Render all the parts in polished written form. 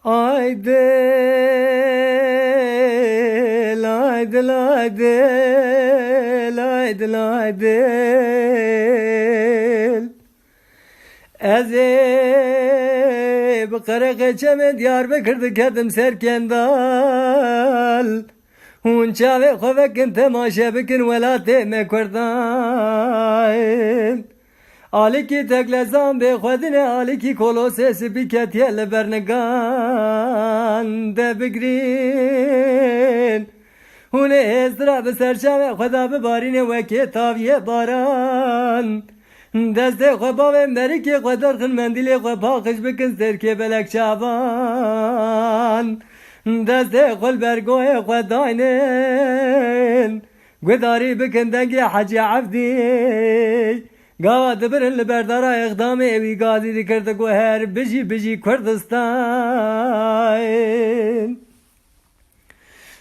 Aydel, aydel, aydel, aydel, aydel. Ezeb Karakeçeme Diyarbakır'da kedim serkendal. Hunça ve kovekin temaşa bikin velate mekordal. Aliki teklezan be khwadine aliki kolosesi biket yel bernegan de bigrin. Hune ezdra be serçave khwada be barine veke taviye baran. Deste khwaba ve merike khwadar khin mendile khwaba kış bikin serke belek çaban. Deste khul bergoye khwadaynen. Gudari bikin dengi hacı abdi. Gava dibrin li berdara iqdamê wî gazî dikirdi ku her bijî Kurdistan.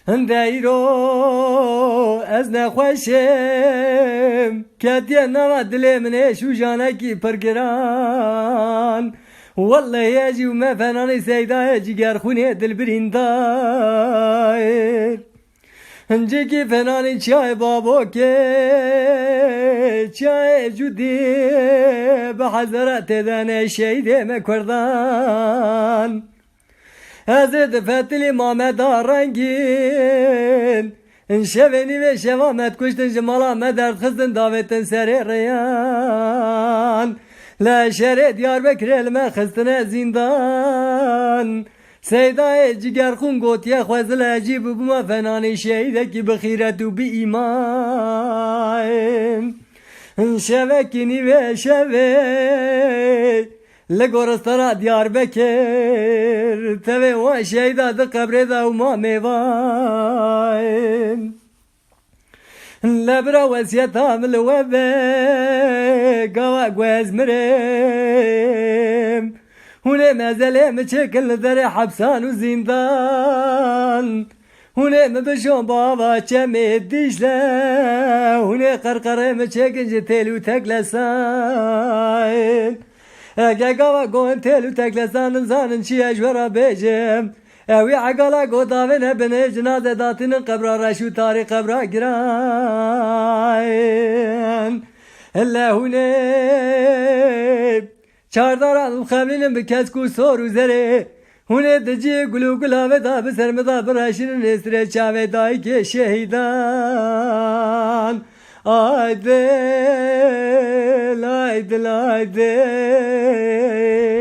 Hinde îro ez nexweşim ketiye nava dilê min ê şû janekî pir giran. Wallahi jî me fenanê seydayê cigerxûnê dilbirîndayê. Hinceki fenani çay baboke çay cudi be hazarat edene şeyde me kurdan. Hazreti Fetili Mehmet Arangin şeveni ve şevamet kuştun cimala medert kızdın davetin seriyan. La şere Diyarbakır elme kızdın zindan. Seyda'ye cigerxun gotiye xwezil ecib buma fenani şeydeki bi xiretu bi iman. Şevekini ve şeve le goristana Diyarbakır teve o şeyda de kabreda uma mevain. Lebra vesiyeta mil webe gawa gwezmirem. Hune mezele mi çekil dere hapsan u zindan. Hune mi bişon baba çemi dişle. Hune karkare mi çekince telu teklesan. Ege gava goen telu teklesan zanın çiye jvera bejim. Evi agala godavene bine cenaze datinin kabra şu tarih kabra giran. Hune Çardaran xemlinin bir kez ku sor üzere. Hune deci gulu gulave da bir sermeda bir aşının esre çave dai ke şehidan. Aydel, aydel, aydel.